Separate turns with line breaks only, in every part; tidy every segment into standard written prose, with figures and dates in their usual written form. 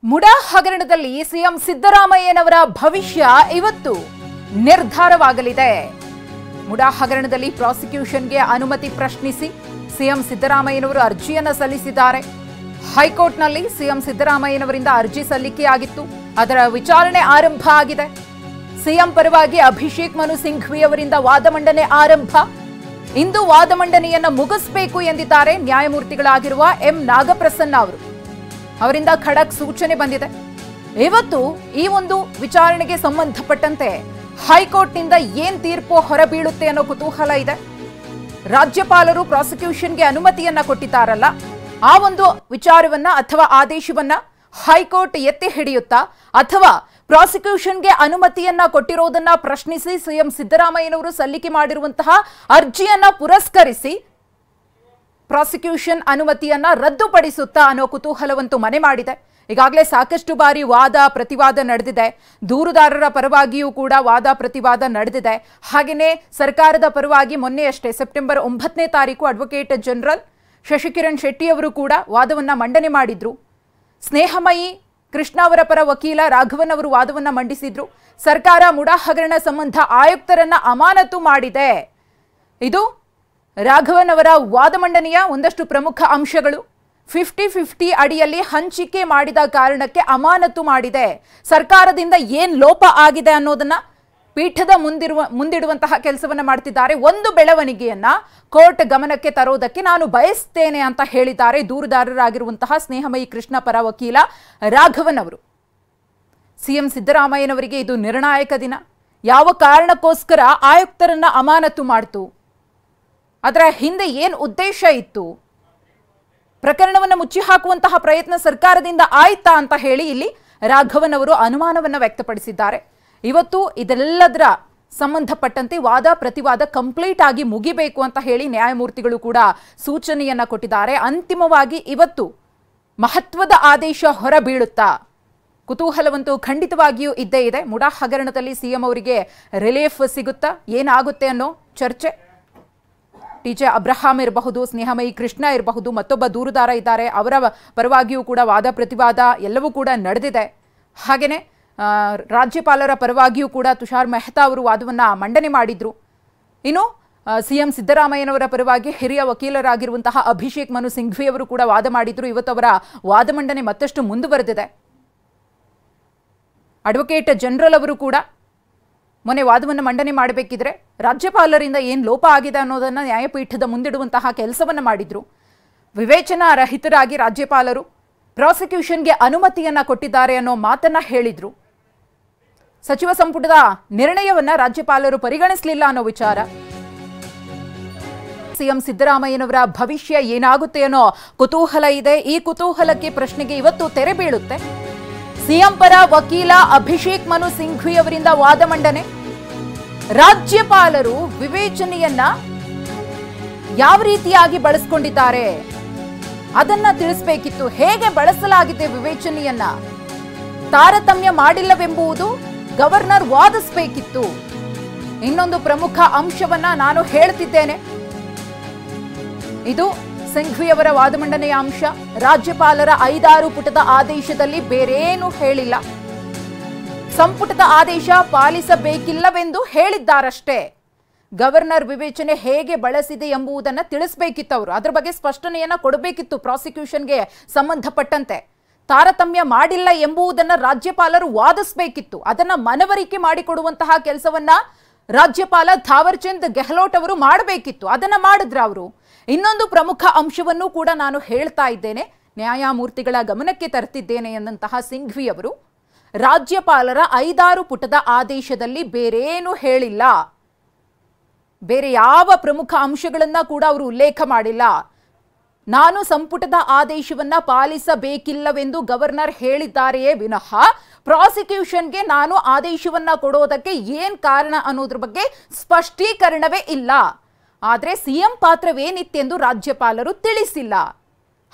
ಮುಡಾ ಹಗರಣದಲ್ಲಿ ಸಿಎಂ ಸಿದ್ದರಾಮಯ್ಯನವರ ಭವಿಷ್ಯ ಇವತ್ತು ನಿರ್ಧಾರವಾಗಲಿದೆ. ಮುಡಾ ಹಗರಣದಲ್ಲಿ ಪ್ರಾಸಿಕ್ಯೂಷನ್ಗೆ ಅನುಮತಿ ಪ್ರಶ್ನಿಸಿ ಸಿಎಂ ಸಿದ್ದರಾಮಯ್ಯನವರು ಅರ್ಜಿಯನ್ನು ಸಲ್ಲಿಸಿದ್ದಾರೆ. ಹೈಕೋರ್ಟ್ನಲ್ಲಿ ಸಿಎಂ ಸಿದ್ದರಾಮಯ್ಯನವರಿಂದ ಅರ್ಜಿ ಸಲ್ಲಿಕೆಯಾಗಿತ್ತು. ಅದರ ವಿಚಾರಣೆ ಆರಂಭ ಆಗಿದೆ. ಸಿಎಂ ಪರವಾಗಿ ಅಭಿಷೇಕ್ ಮನು ಸಿಂಘ್ವಿ ಅವರಿಂದ ವಾದ ಮಂಡನೆ ಆರಂಭ. ಇಂದು ವಾದ ಮಂಡನೆಯನ್ನು ಮುಗಿಸಬೇಕು ಎಂದಿದ್ದಾರೆ ನ್ಯಾಯಮೂರ್ತಿಗಳಾಗಿರುವ ಎಂ ನಾಗಪ್ರಸನ್ನ ಅವರು. ಅವರಿಂದ ಖಡಕ್ ಸೂಚನೆ ಬಂದಿದೆ. ಇವತ್ತು ಈ ಒಂದು ವಿಚಾರಣೆಗೆ ಸಂಬಂಧಪಟ್ಟಂತೆ ಹೈಕೋರ್ಟ್ನಿಂದ ಏನ್ ತೀರ್ಪು ಹೊರಬೀಳುತ್ತೆ ಅನ್ನೋ ಕುತೂಹಲ ಇದೆ. ರಾಜ್ಯಪಾಲರು ಪ್ರಾಸಿಕ್ಯೂಷನ್ಗೆ ಅನುಮತಿಯನ್ನ ಕೊಟ್ಟಿದ್ದಾರಲ್ಲ, ಆ ಒಂದು ವಿಚಾರವನ್ನ ಅಥವಾ ಆದೇಶವನ್ನ ಹೈಕೋರ್ಟ್ ಎತ್ತಿ ಹಿಡಿಯುತ್ತಾ ಅಥವಾ ಪ್ರಾಸಿಕ್ಯೂಷನ್ಗೆ ಅನುಮತಿಯನ್ನ ಕೊಟ್ಟಿರೋದನ್ನ ಪ್ರಶ್ನಿಸಿ ಸಿಎಂ ಸಿದ್ದರಾಮಯ್ಯನವರು ಸಲ್ಲಿಕೆ ಮಾಡಿರುವಂತಹ ಅರ್ಜಿಯನ್ನ ಪುರಸ್ಕರಿಸಿ ಪ್ರಾಸಿಕ್ಯೂಷನ್ ಅನುಮತಿಯನ್ನ ರದ್ದುಪಡಿಸುತ್ತಾ ಅನ್ನೋ ಕುತೂಹಲವಂತೂ ಮನೆ ಮಾಡಿದೆ. ಈಗಾಗಲೇ ಸಾಕಷ್ಟು ಬಾರಿ ವಾದ ಪ್ರತಿವಾದ ನಡೆದಿದೆ. ದೂರುದಾರರ ಪರವಾಗಿಯೂ ಕೂಡ ವಾದ ಪ್ರತಿವಾದ ನಡೆದಿದೆ. ಹಾಗೆಯೇ ಸರ್ಕಾರದ ಪರವಾಗಿ ಮೊನ್ನೆಯಷ್ಟೇ ಸೆಪ್ಟೆಂಬರ್ 9ನೇ ತಾರೀಕು ಅಡ್ವೊಕೇಟ್ ಜನರಲ್ ಶಶಿಕಿರಣ್ ಶೆಟ್ಟಿ ಅವರು ಕೂಡ ವಾದವನ್ನ ಮಂಡನೆ ಮಾಡಿದ್ರು. ಸ್ನೇಹಮಯಿ ಕೃಷ್ಣ ಅವರ ಪರ ವಕೀಲ ರಾಘವನ್ ಅವರು ವಾದವನ್ನ ಮಂಡಿಸಿದ್ರು. ಸರ್ಕಾರ ಮುಡಾ ಹಗರಣ ಸಂಬಂಧ ಆಯುಕ್ತರನ್ನ ಅಮಾನತು ಮಾಡಿದೆ. ಇದು ರಾಘವನ್ ಅವರ ವಾದ ಮಂಡನೆಯ ಒಂದಷ್ಟು ಪ್ರಮುಖ ಅಂಶಗಳು. 50-50 ಅಡಿಯಲ್ಲಿ ಹಂಚಿಕೆ ಮಾಡಿದ ಕಾರಣಕ್ಕೆ ಅಮಾನತು ಮಾಡಿದೆ. ಸರ್ಕಾರದಿಂದ ಏನ್ ಲೋಪ ಆಗಿದೆ ಅನ್ನೋದನ್ನ ಪೀಠದ ಮುಂದಿಡುವಂತಹ ಕೆಲಸವನ್ನ ಮಾಡ್ತಿದ್ದಾರೆ. ಒಂದು ಬೆಳವಣಿಗೆಯನ್ನ ಕೋರ್ಟ್ ಗಮನಕ್ಕೆ ತರೋದಕ್ಕೆ ನಾನು ಬಯಸ್ತೇನೆ ಅಂತ ಹೇಳಿದ್ದಾರೆ ದೂರುದಾರರಾಗಿರುವಂತಹ ಸ್ನೇಹಮಯಿ ಕೃಷ್ಣ ಪರ ವಕೀಲ ರಾಘವನ್ ಅವರು. ಸಿಎಂ ಸಿದ್ದರಾಮಯ್ಯನವರಿಗೆ ಇದು ನಿರ್ಣಾಯಕ ದಿನ. ಯಾವ ಕಾರಣಕ್ಕೋಸ್ಕರ ಆಯುಕ್ತರನ್ನ ಅಮಾನತು ಮಾಡ್ತು, ಅದರ ಹಿಂದೆ ಏನ್ ಉದ್ದೇಶ ಇತ್ತು, ಪ್ರಕರಣವನ್ನು ಮುಚ್ಚಿ ಹಾಕುವಂತಹ ಪ್ರಯತ್ನ ಸರ್ಕಾರದಿಂದ ಆಯ್ತಾ ಅಂತ ಹೇಳಿ ಇಲ್ಲಿ ರಾಘವನ್ ಅವರು ಅನುಮಾನವನ್ನ ವ್ಯಕ್ತಪಡಿಸಿದ್ದಾರೆ. ಇವತ್ತು ಇದೆಲ್ಲದರ ಸಂಬಂಧಪಟ್ಟಂತೆ ವಾದ ಪ್ರತಿವಾದ ಕಂಪ್ಲೀಟ್ ಆಗಿ ಮುಗಿಬೇಕು ಅಂತ ಹೇಳಿ ನ್ಯಾಯಮೂರ್ತಿಗಳು ಕೂಡ ಸೂಚನೆಯನ್ನ ಕೊಟ್ಟಿದ್ದಾರೆ. ಅಂತಿಮವಾಗಿ ಇವತ್ತು ಮಹತ್ವದ ಆದೇಶ ಹೊರಬೀಳುತ್ತಾ ಕುತೂಹಲವಂತೂ ಖಂಡಿತವಾಗಿಯೂ ಇದ್ದೇ ಇದೆ. ಮುಡಾ ಹಗರಣದಲ್ಲಿ ಸಿಎಂ ಅವರಿಗೆ ರಿಲೀಫ್ ಸಿಗುತ್ತಾ, ಏನಾಗುತ್ತೆ ಅನ್ನೋ ಚರ್ಚೆ. ಟಿಜೆ ಅಬ್ರಹಾಂ ಇರಬಹುದು, ಸ್ನೇಹಮಯಿ ಕೃಷ್ಣ ಇರಬಹುದು, ಮತ್ತೊಬ್ಬ ದೂರುದಾರ ಇದ್ದಾರೆ, ಅವರ ಪರವಾಗಿಯೂ ಕೂಡ ವಾದ ಪ್ರತಿವಾದ ಎಲ್ಲವೂ ಕೂಡ ನಡೆದಿದೆ. ಹಾಗೆಯೇ ರಾಜ್ಯಪಾಲರ ಪರವಾಗಿಯೂ ಕೂಡ ತುಷಾರ್ ಮೆಹ್ತಾ ಅವರು ವಾದವನ್ನ ಮಂಡನೆ ಮಾಡಿದ್ರು. ಇನ್ನು ಸಿಎಂ ಸಿದ್ದರಾಮಯ್ಯನವರ ಪರವಾಗಿ ಹಿರಿಯ ವಕೀಲರಾಗಿರುವಂತಹ ಅಭಿಷೇಕ್ ಮನು ಸಿಂಘ್ವಿ ಅವರು ಕೂಡ ವಾದ ಮಾಡಿದ್ರು. ಇವತ್ತು ಅವರ ವಾದ ಮಂಡನೆ ಮತ್ತಷ್ಟು ಮುಂದುವರೆದಿದೆ. ಅಡ್ವೊಕೇಟ್ ಜನರಲ್ ಅವರು ಕೂಡ ಮೊನ್ನೆ ವಾದವನ್ನು ಮಂಡನೆ ಮಾಡಬೇಕಿದ್ರೆ ರಾಜ್ಯಪಾಲರಿಂದ ಏನು ಲೋಪ ಆಗಿದೆ ಅನ್ನೋದನ್ನು ನ್ಯಾಯಪೀಠದ ಮುಂದಿಡುವಂತಹ ಕೆಲಸವನ್ನು ಮಾಡಿದ್ರು. ವಿವೇಚನಾ ರಹಿತರಾಗಿ ರಾಜ್ಯಪಾಲರು ಪ್ರಾಸಿಕ್ಯೂಷನ್ಗೆ ಅನುಮತಿಯನ್ನ ಕೊಟ್ಟಿದ್ದಾರೆ ಅನ್ನೋ ಮಾತನ್ನ ಹೇಳಿದ್ರು. ಸಚಿವ ಸಂಪುಟದ ನಿರ್ಣಯವನ್ನ ರಾಜ್ಯಪಾಲರು ಪರಿಗಣಿಸಲಿಲ್ಲ ಅನ್ನೋ ವಿಚಾರ. ಸಿಎಂ ಸಿದ್ದರಾಮಯ್ಯನವರ ಭವಿಷ್ಯ ಏನಾಗುತ್ತೆ ಅನ್ನೋ ಕುತೂಹಲ ಇದೆ. ಈ ಕುತೂಹಲಕ್ಕೆ ಪ್ರಶ್ನೆಗೆ ಇವತ್ತು ತೆರೆ ಬೀಳುತ್ತೆ. ಸಿಎಂ ಪರ ವಕೀಲ ಅಭಿಷೇಕ್ ಮನು ಸಿಂಘ್ವಿ ಅವರಿಂದ ವಾದ ಮಂಡನೆ. ರಾಜ್ಯಪಾಲರು ವಿವೇಚನೆಯನ್ನ ಯಾವ ರೀತಿಯಾಗಿ ಬಳಸಿಕೊಂಡಿದ್ದಾರೆ ಅದನ್ನ ತಿಳಿಸಬೇಕಿತ್ತು. ಹೇಗೆ ಬಳಸಲಾಗಿದೆ ವಿವೇಚನೆಯನ್ನ, ತಾರತಮ್ಯ ಮಾಡಿಲ್ಲವೆಂಬುದು ಗವರ್ನರ್ ವಾದಿಸಬೇಕಿತ್ತು. ಇನ್ನೊಂದು ಪ್ರಮುಖ ಅಂಶವನ್ನ ನಾನು ಹೇಳ್ತಿದ್ದೇನೆ. ಇದು ಸಿಂಘ್ವಿ ಅವರ ವಾದ ಮಂಡನೆಯ ಅಂಶ. ರಾಜ್ಯಪಾಲರ 5-6 ಪುಟದ ಆದೇಶದಲ್ಲಿ ಬೇರೇನೂ ಹೇಳಿಲ್ಲ. ಸಂಪುಟದ ಆದೇಶ ಪಾಲಿಸಬೇಕಿಲ್ಲವೆಂದು ಹೇಳಿದ್ದಾರಷ್ಟೇ. ಗವರ್ನರ್ ವಿವೇಚನೆ ಹೇಗೆ ಬಳಸಿದೆ ಎಂಬುದನ್ನು ತಿಳಿಸಬೇಕಿತ್ತು. ಅವರು ಅದರ ಬಗ್ಗೆ ಸ್ಪಷ್ಟನೆಯನ್ನ ಕೊಡಬೇಕಿತ್ತು. ಪ್ರಾಸಿಕ್ಯೂಷನ್ಗೆ ಸಂಬಂಧಪಟ್ಟಂತೆ ತಾರತಮ್ಯ ಮಾಡಿಲ್ಲ ಎಂಬುದನ್ನು ರಾಜ್ಯಪಾಲರು ವಾದಿಸಬೇಕಿತ್ತು. ಅದನ್ನ ಮನವರಿಕೆ ಮಾಡಿಕೊಡುವಂತಹ ಕೆಲಸವನ್ನ ರಾಜ್ಯಪಾಲ ಥಾವರ್ ಚಂದ್ ಗೆಹ್ಲೋಟ್ ಅವರು ಮಾಡಬೇಕಿತ್ತು. ಅದನ್ನ ಮಾಡಿದ್ರ ಅವರು. ಇನ್ನೊಂದು ಪ್ರಮುಖ ಅಂಶವನ್ನು ಕೂಡ ನಾನು ಹೇಳ್ತಾ ಇದ್ದೇನೆ, ನ್ಯಾಯಮೂರ್ತಿಗಳ ಗಮನಕ್ಕೆ ತರ್ತಿದ್ದೇನೆ ಎಂದಂತಹ ಸಿಂಘ್ವಿ ಅವರು ರಾಜ್ಯಪಾಲರ 5-6 ಪುಟದ ಆದೇಶದಲ್ಲಿ ಬೇರೇನೂ ಹೇಳಿಲ್ಲ. ಬೇರೆ ಯಾವ ಪ್ರಮುಖ ಅಂಶಗಳನ್ನ ಕೂಡ ಅವರು ಉಲ್ಲೇಖ ಮಾಡಿಲ್ಲ. ನಾನು ಸಂಪುಟದ ಆದೇಶವನ್ನ ಪಾಲಿಸಬೇಕಿಲ್ಲವೆಂದು ಗವರ್ನರ್ ಹೇಳಿದ್ದಾರೆಯೇ ವಿನಃ ಪ್ರಾಸಿಕ್ಯೂಷನ್ಗೆ ನಾನು ಆದೇಶವನ್ನ ಕೊಡೋದಕ್ಕೆ ಏನ್ ಕಾರಣ ಅನ್ನೋದ್ರ ಬಗ್ಗೆ ಸ್ಪಷ್ಟೀಕರಣವೇ ಇಲ್ಲ. ಆದರೆ ಸಿಎಂ ಪಾತ್ರವೇನಿತ್ತೆಂದು ರಾಜ್ಯಪಾಲರು ತಿಳಿಸಿಲ್ಲ.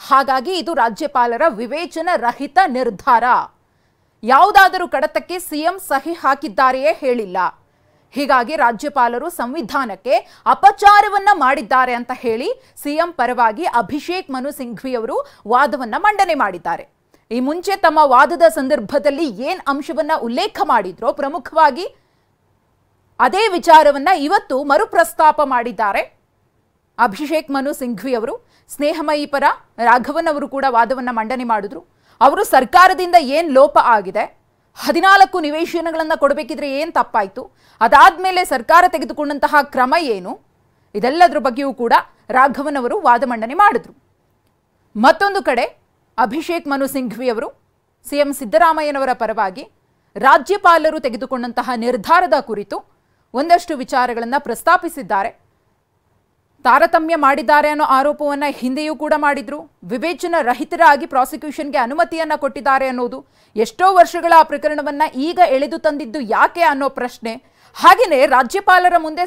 ಹಾಗಾಗಿ ಇದು ರಾಜ್ಯಪಾಲರ ವಿವೇಚನ ರಹಿತ ನಿರ್ಧಾರ. ಯಾವುದಾದರೂ ಕಡತಕ್ಕೆ ಸಿಎಂ ಸಹಿ ಹಾಕಿದ್ದಾರೆಯೇ ಹೇಳಿಲ್ಲ. ಹೀಗಾಗಿ ರಾಜ್ಯಪಾಲರು ಸಂವಿಧಾನಕ್ಕೆ ಅಪಚಾರವನ್ನ ಮಾಡಿದ್ದಾರೆ ಅಂತ ಹೇಳಿ ಸಿಎಂ ಪರವಾಗಿ ಅಭಿಷೇಕ್ ಮನು ಸಿಂಘ್ವಿ ಅವರು ವಾದವನ್ನ ಮಂಡನೆ ಮಾಡಿದ್ದಾರೆ. ಈ ಮುಂಚೆ ತಮ್ಮ ವಾದದ ಸಂದರ್ಭದಲ್ಲಿ ಏನ್ ಅಂಶವನ್ನ ಉಲ್ಲೇಖ ಮಾಡಿದ್ರೋ ಪ್ರಮುಖವಾಗಿ ಅದೇ ವಿಚಾರವನ್ನ ಇವತ್ತು ಮರುಪ್ರಸ್ತಾಪ ಮಾಡಿದ್ದಾರೆ ಅಭಿಷೇಕ್ ಮನು ಸಿಂಘ್ವಿ ಅವರು. ಸ್ನೇಹಮಯಿ ಪರ ರಾಘವನ್ ಅವರು ಕೂಡ ವಾದವನ್ನ ಮಂಡನೆ ಮಾಡಿದ್ರು. ಅವರು ಸರ್ಕಾರದಿಂದ ಏನ್ ಲೋಪ ಆಗಿದೆ, 14 ನಿವೇಶನಗಳನ್ನು ಕೊಡಬೇಕಿದ್ರೆ ಏನ್ ತಪ್ಪಾಯ್ತು, ಅದಾದ್ಮೇಲೆ ಸರ್ಕಾರ ತೆಗೆದುಕೊಂಡಂತಹ ಕ್ರಮ ಏನು, ಇದೆಲ್ಲದರ ಬಗ್ಗೆಯೂ ಕೂಡ ರಾಘವನ್ ಅವರು ವಾದ ಮಂಡನೆ ಮಾಡಿದ್ರು. ಮತ್ತೊಂದು ಕಡೆ ಅಭಿಷೇಕ್ ಮನು ಸಿಂಘ್ವಿ ಅವರು ಸಿಎಂ ಸಿದ್ದರಾಮಯ್ಯನವರ ಪರವಾಗಿ ರಾಜ್ಯಪಾಲರು ತೆಗೆದುಕೊಂಡಂತಹ ನಿರ್ಧಾರದ ಕುರಿತು ಒಂದಷ್ಟು ವಿಚಾರಗಳನ್ನು ಪ್ರಸ್ತಾಪಿಸಿದ್ದಾರೆ. ತಾರತಮ್ಯ ಮಾಡಿದ್ದಾರೆ ಅನ್ನೋ ಆರೋಪವನ್ನು ಹಿಂದೆಯೂ ಕೂಡ ಮಾಡಿದ್ರು. ವಿವೇಚನ ರಹಿತರಾಗಿ ಪ್ರಾಸಿಕ್ಯೂಷನ್ಗೆ ಅನುಮತಿಯನ್ನ ಕೊಟ್ಟಿದ್ದಾರೆ ಅನ್ನೋದು, ಎಷ್ಟೋ ವರ್ಷಗಳ ಆ ಪ್ರಕರಣವನ್ನ ಈಗ ಎಳೆದು ತಂದಿದ್ದು ಯಾಕೆ ಅನ್ನೋ ಪ್ರಶ್ನೆ. ಹಾಗೆಯೇ ರಾಜ್ಯಪಾಲರ ಮುಂದೆ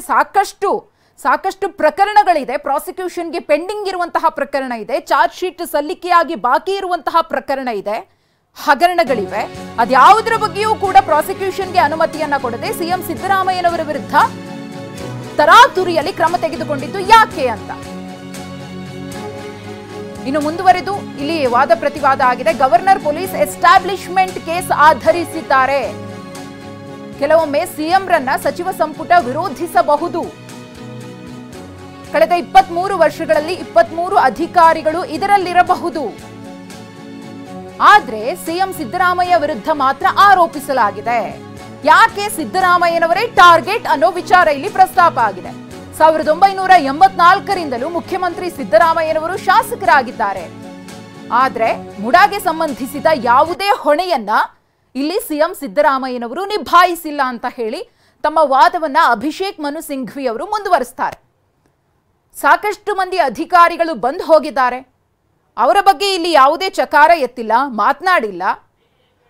ಸಾಕಷ್ಟು ಪ್ರಕರಣಗಳಿದೆ, ಪ್ರಾಸಿಕ್ಯೂಷನ್ಗೆ ಪೆಂಡಿಂಗ್ ಇರುವಂತಹ ಪ್ರಕರಣ ಇದೆ, ಚಾರ್ಜ್ ಶೀಟ್ ಸಲ್ಲಿಕೆಯಾಗಿ ಬಾಕಿ ಇರುವಂತಹ ಪ್ರಕರಣ ಇದೆ, ಹಗರಣಗಳಿವೆ. ಅದ್ಯಾವುದರ ಬಗ್ಗೆಯೂ ಕೂಡ ಪ್ರಾಸಿಕ್ಯೂಷನ್ಗೆ ಅನುಮತಿಯನ್ನ ಕೊಡದೆ ಸಿಎಂ ಸಿದ್ದರಾಮಯ್ಯನವರ ವಿರುದ್ಧ ತರಾತುರಿಯಲ್ಲಿ ಕ್ರಮ ತೆಗೆದುಕೊಂಡಿದ್ದು ಯಾಕೆ ಅಂತ ಇನ್ನು ಮುಂದುವರೆದು ಇಲ್ಲಿ ವಾದ ಪ್ರತಿವಾದ ಆಗಿದೆ. ಗವರ್ನರ್ ಪೊಲೀಸ್ ಎಸ್ಟಾಬ್ಲಿಷ್ಮೆಂಟ್ ಕೇಸ್ ಆಧರಿಸಿದ್ದಾರೆ. ಕೆಲವೊಮ್ಮೆ ಸಿಎಂರನ್ನ ಸಚಿವ ಸಂಪುಟ ವಿರೋಧಿಸಬಹುದು. ಕಳೆದ 23 ವರ್ಷಗಳಲ್ಲಿ 23 ಅಧಿಕಾರಿಗಳು ಇದರಲ್ಲಿರಬಹುದು. ಆದ್ರೆ ಸಿಎಂ ಸಿದ್ದರಾಮಯ್ಯ ವಿರುದ್ಧ ಮಾತ್ರ ಆರೋಪಿಸಲಾಗಿದೆ. ಯಾಕೆ ಸಿದ್ದರಾಮಯ್ಯನವರೇ ಟಾರ್ಗೆಟ್ ಅನ್ನೋ ವಿಚಾರ ಇಲ್ಲಿ ಪ್ರಸ್ತಾಪ ಆಗಿದೆ. 1984ರಿಂದಲೂ ಮುಖ್ಯಮಂತ್ರಿ ಸಿದ್ದರಾಮಯ್ಯನವರು ಶಾಸಕರಾಗಿದ್ದಾರೆ. ಆದ್ರೆ ಮುಡಾಗೆ ಸಂಬಂಧಿಸಿದ ಯಾವುದೇ ಹೊಣೆಯನ್ನ ಇಲ್ಲಿ ಸಿಎಂ ಸಿದ್ದರಾಮಯ್ಯನವರು ನಿಭಾಯಿಸಿಲ್ಲ ಅಂತ ಹೇಳಿ ತಮ್ಮ ವಾದವನ್ನ ಅಭಿಷೇಕ್ ಮನು ಸಿಂಘ್ವಿ ಅವರು ಮುಂದುವರಿಸ್ತಾರೆ. ಸಾಕಷ್ಟು ಮಂದಿ ಅಧಿಕಾರಿಗಳು ಬಂದು ಹೋಗಿದ್ದಾರೆ, ಅವರ ಬಗ್ಗೆ ಇಲ್ಲಿ ಯಾವುದೇ ಚಕಾರ ಎತ್ತಿಲ್ಲ, ಮಾತನಾಡಿಲ್ಲ.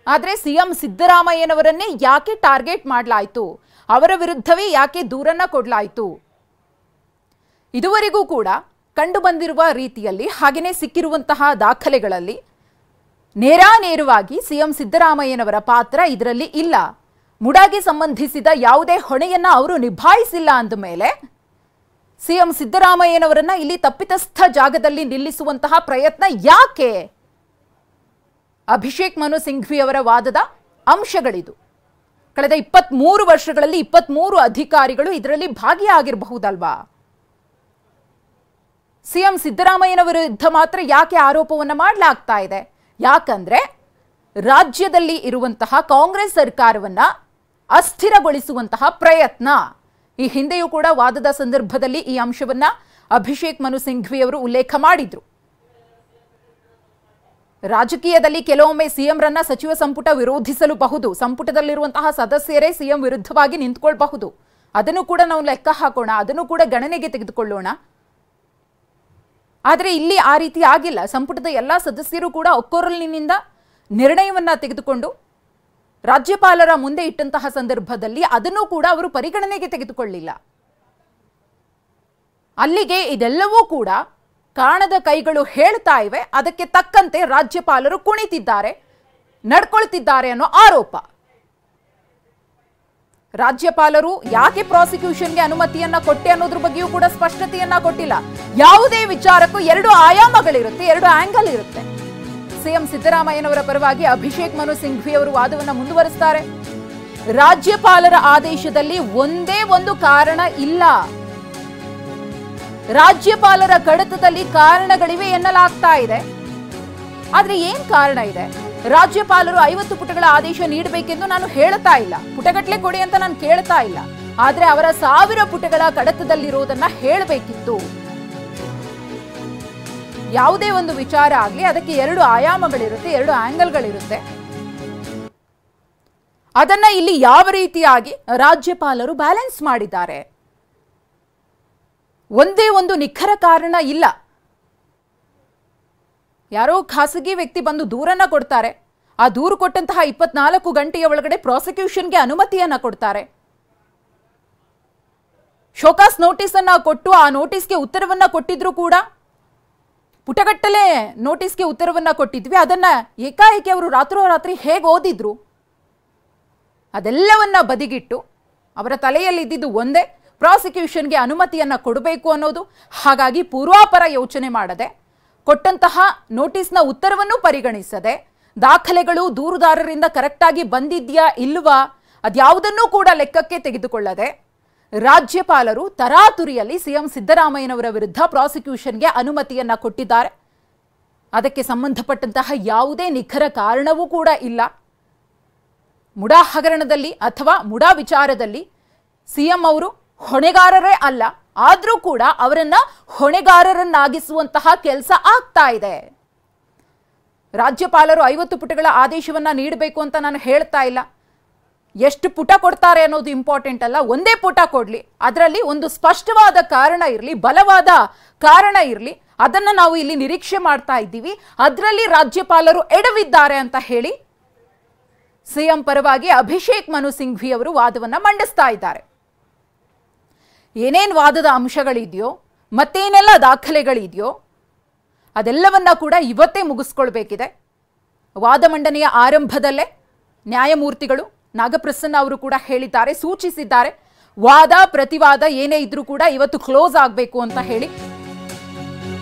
ಆದರೆ ಸಿಎಂ ಸಿದ್ದರಾಮಯ್ಯನವರನ್ನೇ ಯಾಕೆ ಟಾರ್ಗೆಟ್ ಮಾಡಲಾಯಿತು, ಅವರ ವಿರುದ್ಧವೇ ಯಾಕೆ ದೂರನ್ನ ಕೊಡಲಾಯಿತು, ಇದುವರೆಗೂ ಕೂಡ ಕಂಡು ಬಂದಿರುವ ರೀತಿಯಲ್ಲಿ ಹಾಗೆಯೇ ಸಿಕ್ಕಿರುವಂತಹ ದಾಖಲೆಗಳಲ್ಲಿ ನೇರಾನೇರವಾಗಿ ಸಿಎಂ ಸಿದ್ದರಾಮಯ್ಯನವರ ಪಾತ್ರ ಇದರಲ್ಲಿ ಇಲ್ಲ. ಮುಡಾಗೆ ಸಂಬಂಧಿಸಿದ ಯಾವುದೇ ಹೊಣೆಯನ್ನ ಅವರು ನಿಭಾಯಿಸಿಲ್ಲ ಅಂದ ಮೇಲೆ ಸಿಎಂ ಸಿದ್ದರಾಮಯ್ಯನವರನ್ನ ಇಲ್ಲಿ ತಪ್ಪಿತಸ್ಥ ಜಾಗದಲ್ಲಿ ನಿಲ್ಲಿಸುವಂತಹ ಪ್ರಯತ್ನ ಯಾಕೆ? ಅಭಿಷೇಕ್ ಮನು ಸಿಂಘ್ವಿ ಅವರ ವಾದದ ಅಂಶಗಳಿದು. ಕಳೆದ 23 ವರ್ಷಗಳಲ್ಲಿ 23 ಅಧಿಕಾರಿಗಳು ಇದರಲ್ಲಿ ಭಾಗಿಯಾಗಿರಬಹುದಲ್ವಾ? ಸಿಎಂ ಸಿದ್ದರಾಮಯ್ಯನವರ ವಿರುದ್ಧ ಮಾತ್ರ ಯಾಕೆ ಆರೋಪವನ್ನ ಮಾಡಲಾಗ್ತಾ ಇದೆ? ಯಾಕಂದ್ರೆ ರಾಜ್ಯದಲ್ಲಿ ಇರುವಂತಹ ಕಾಂಗ್ರೆಸ್ ಸರ್ಕಾರವನ್ನ ಅಸ್ಥಿರಗೊಳಿಸುವಂತಹ ಪ್ರಯತ್ನ. ಈ ಹಿಂದೆಯೂ ಕೂಡ ವಾದದ ಸಂದರ್ಭದಲ್ಲಿ ಈ ಅಂಶವನ್ನ ಅಭಿಷೇಕ್ ಮನು ಸಿಂಘ್ವಿ ಅವರು ಉಲ್ಲೇಖ ಮಾಡಿದ್ರು. ರಾಜಕೀಯದಲ್ಲಿ ಕೆಲವೊಮ್ಮೆ ಸಿಎಂರನ್ನ ಸಚಿವ ಸಂಪುಟ ವಿರೋಧಿಸಲೂಬಹುದು, ಸಂಪುಟದಲ್ಲಿರುವಂತಹ ಸದಸ್ಯರೇ ಸಿಎಂ ವಿರುದ್ಧವಾಗಿ ನಿಂತ್ಕೊಳ್ಬಹುದು. ಅದನ್ನು ಕೂಡ ನಾವು ಲೆಕ್ಕ ಹಾಕೋಣ, ಅದನ್ನು ಕೂಡ ಗಣನೆಗೆ ತೆಗೆದುಕೊಳ್ಳೋಣ. ಆದರೆ ಇಲ್ಲಿ ಆ ರೀತಿ ಆಗಿಲ್ಲ. ಸಂಪುಟದ ಎಲ್ಲ ಸದಸ್ಯರು ಕೂಡ ಒಕ್ಕೊರಲಿನಿಂದ ನಿರ್ಣಯವನ್ನ ತೆಗೆದುಕೊಂಡು ರಾಜ್ಯಪಾಲರ ಮುಂದೆ ಇಟ್ಟಂತಹ ಸಂದರ್ಭದಲ್ಲಿ ಅದನ್ನು ಕೂಡ ಅವರು ಪರಿಗಣನೆಗೆ ತೆಗೆದುಕೊಳ್ಳಿಲ್ಲ. ಅಲ್ಲಿಗೆ ಇದೆಲ್ಲವೂ ಕೂಡ ಕಾಣದ ಕೈಗಳು ಹೇಳ್ತಾ ಇವೆ. ಅದಕ್ಕೆ ತಕ್ಕಂತೆ ರಾಜ್ಯಪಾಲರು ಕುಣಿತಿದ್ದಾರೆ, ನಡ್ಕೊಳ್ತಿದ್ದಾರೆ ಅನ್ನೋ ಆರೋಪ. ರಾಜ್ಯಪಾಲರು ಯಾಕೆ ಪ್ರಾಸಿಕ್ಯೂಷನ್ಗೆ ಅನುಮತಿಯನ್ನ ಕೊಟ್ಟೆ ಅನ್ನೋದ್ರ ಬಗ್ಗೆಯೂ ಕೂಡ ಸ್ಪಷ್ಟತೆಯನ್ನ ಕೊಟ್ಟಿಲ್ಲ. ಯಾವುದೇ ವಿಚಾರಕ್ಕೂ 2 ಆಯಾಮಗಳಿರುತ್ತೆ, 2 ಆಂಗಲ್ ಇರುತ್ತೆ. ಸಿಎಂ ಸಿದ್ದರಾಮಯ್ಯನವರ ಪರವಾಗಿ ಅಭಿಷೇಕ್ ಮನು ಸಿಂಘ್ವಿ ಅವರು ವಾದವನ್ನ ಮುಂದುವರಿಸ್ತಾರೆ. ರಾಜ್ಯಪಾಲರ ಆದೇಶದಲ್ಲಿ ಒಂದೇ ಒಂದು ಕಾರಣ ಇಲ್ಲ. ರಾಜ್ಯಪಾಲರ ಕಡತದಲ್ಲಿ ಕಾರಣಗಳಿವೆ ಎನ್ನಲಾಗ್ತಾ ಇದೆ. ಆದ್ರೆ ಏನ್ ಕಾರಣ ಇದೆ? ರಾಜ್ಯಪಾಲರು 50 ಪುಟಗಳ ಆದೇಶ ನೀಡಬೇಕೆಂದು ನಾನು ಹೇಳ್ತಾ ಇಲ್ಲ, ಪುಟಗಟ್ಲೆ ಕೊಡಿ ಅಂತ ನಾನು ಕೇಳ್ತಾ ಇಲ್ಲ. ಆದ್ರೆ ಅವರ 1000 ಪುಟಗಳ ಕಡತದಲ್ಲಿರೋದನ್ನ ಹೇಳಬೇಕಿತ್ತು. ಯಾವುದೇ ಒಂದು ವಿಚಾರ ಆಗ್ಲಿ ಅದಕ್ಕೆ 2 ಆಯಾಮಗಳಿರುತ್ತೆ, 2 ಆಂಗಲ್ಗಳಿರುತ್ತೆ. ಅದನ್ನ ಇಲ್ಲಿ ಯಾವ ರೀತಿಯಾಗಿ ರಾಜ್ಯಪಾಲರು ಬ್ಯಾಲೆನ್ಸ್ ಮಾಡಿದ್ದಾರೆ? ಒಂದೇ ಒಂದು ನಿಖರ ಕಾರಣ ಇಲ್ಲ. ಯಾರೋ ಖಾಸಗಿ ವ್ಯಕ್ತಿ ಬಂದು ದೂರನ್ನ ಕೊಡ್ತಾರೆ, ಆ ದೂರು ಕೊಟ್ಟಂತಹ 24 ಗಂಟೆಯ ಒಳಗಡೆ ಪ್ರಾಸಿಕ್ಯೂಷನ್ಗೆ ಅನುಮತಿಯನ್ನ ಕೊಡ್ತಾರೆ. ಶೋಕಾಸ್ ನೋಟಿಸ್ ಅನ್ನ ಕೊಟ್ಟು ಆ ನೋಟಿಸ್ಗೆ ಉತ್ತರವನ್ನ ಕೊಟ್ಟಿದ್ರು ಕೂಡ, ಪುಟಗಟ್ಟಲೆ ನೋಟಿಸ್ಗೆ ಉತ್ತರವನ್ನ ಕೊಟ್ಟಿದ್ವಿ, ಅದನ್ನ ಏಕಾಏಕಿ ಅವರು ರಾತ್ರೋರಾತ್ರಿ ಹೇಗೆ ಓದಿದ್ರು? ಅದೆಲ್ಲವನ್ನ ಬದಿಗಿಟ್ಟು ಅವರ ತಲೆಯಲ್ಲಿ ಇದ್ದಿದ್ದು ಒಂದೇ, ಪ್ರಾಸಿಕ್ಯೂಷನ್ಗೆ ಅನುಮತಿಯನ್ನ ಕೊಡಬೇಕು ಅನ್ನೋದು. ಹಾಗಾಗಿ ಪೂರ್ವಾಪರ ಯೋಚನೆ ಮಾಡದೆ, ಕೊಟ್ಟಂತಹ ನೋಟಿಸ್ನ ಉತ್ತರವನ್ನು ಪರಿಗಣಿಸದೆ, ದಾಖಲೆಗಳು ದೂರುದಾರರಿಂದ ಕರೆಕ್ಟಾಗಿ ಬಂದಿದ್ಯಾ ಇಲ್ವಾ ಅದ್ಯಾವುದನ್ನೂ ಕೂಡ ಲೆಕ್ಕಕ್ಕೆ ತೆಗೆದುಕೊಳ್ಳದೆ ರಾಜ್ಯಪಾಲರು ತರಾತುರಿಯಲ್ಲಿ ಸಿಎಂ ಸಿದ್ದರಾಮಯ್ಯನವರ ವಿರುದ್ಧ ಪ್ರಾಸಿಕ್ಯೂಷನ್ಗೆ ಅನುಮತಿಯನ್ನ ಕೊಟ್ಟಿದ್ದಾರೆ. ಅದಕ್ಕೆ ಸಂಬಂಧಪಟ್ಟಂತಹ ಯಾವುದೇ ನಿಖರ ಕಾರಣವೂ ಕೂಡ ಇಲ್ಲ. ಮುಡಾ ಹಗರಣದಲ್ಲಿ ಅಥವಾ ಮುಡಾ ವಿಚಾರದಲ್ಲಿ ಸಿಎಂ ಅವರು ಹೊಣೆಗಾರರೇ ಅಲ್ಲ, ಆದರೂ ಕೂಡ ಅವರನ್ನ ಹೊಣೆಗಾರರನ್ನಾಗಿಸುವಂತಹ ಕೆಲಸ ಆಗ್ತಾ ಇದೆ. ರಾಜ್ಯಪಾಲರು 50 ಪುಟಗಳ ಆದೇಶವನ್ನ ನೀಡಬೇಕು ಅಂತ ನಾನು ಹೇಳ್ತಾ ಇಲ್ಲ. ಎಷ್ಟು ಪುಟ ಕೊಡ್ತಾರೆ ಅನ್ನೋದು ಇಂಪಾರ್ಟೆಂಟ್ ಅಲ್ಲ, ಒಂದೇ ಪುಟ ಕೊಡ್ಲಿ, ಅದರಲ್ಲಿ ಒಂದು ಸ್ಪಷ್ಟವಾದ ಕಾರಣ ಇರಲಿ, ಬಲವಾದ ಕಾರಣ ಇರಲಿ, ಅದನ್ನ ನಾವು ಇಲ್ಲಿ ನಿರೀಕ್ಷೆ ಮಾಡ್ತಾ ಇದ್ದೀವಿ. ಅದರಲ್ಲಿ ರಾಜ್ಯಪಾಲರು ಎಡವಿದ್ದಾರೆ ಅಂತ ಹೇಳಿ ಸಿಎಂ ಪರವಾಗಿ ಅಭಿಷೇಕ್ ಮನು ಸಿಂಘ್ವಿ ಅವರು ವಾದವನ್ನ ಮಂಡಿಸ್ತಾ ಇದ್ದಾರೆ. ಏನೇನು ವಾದದ ಅಂಶಗಳಿದೆಯೋ ಮತ್ತೇನೆಲ್ಲ ದಾಖಲೆಗಳಿದೆಯೋ ಅದೆಲ್ಲವನ್ನ ಕೂಡ ಇವತ್ತೇ ಮುಗಿಸ್ಕೊಳ್ಬೇಕಿದೆ. ವಾದ ಮಂಡನೆಯ ಆರಂಭದಲ್ಲೇ ನ್ಯಾಯಮೂರ್ತಿಗಳು ನಾಗಪ್ರಸನ್ನ ಅವರು ಕೂಡ ಹೇಳಿದ್ದಾರೆ, ಸೂಚಿಸಿದ್ದಾರೆ, ವಾದ ಪ್ರತಿವಾದ ಏನೇ ಇದ್ರೂ ಕೂಡ ಇವತ್ತು ಕ್ಲೋಸ್ ಆಗಬೇಕು ಅಂತ ಹೇಳಿ.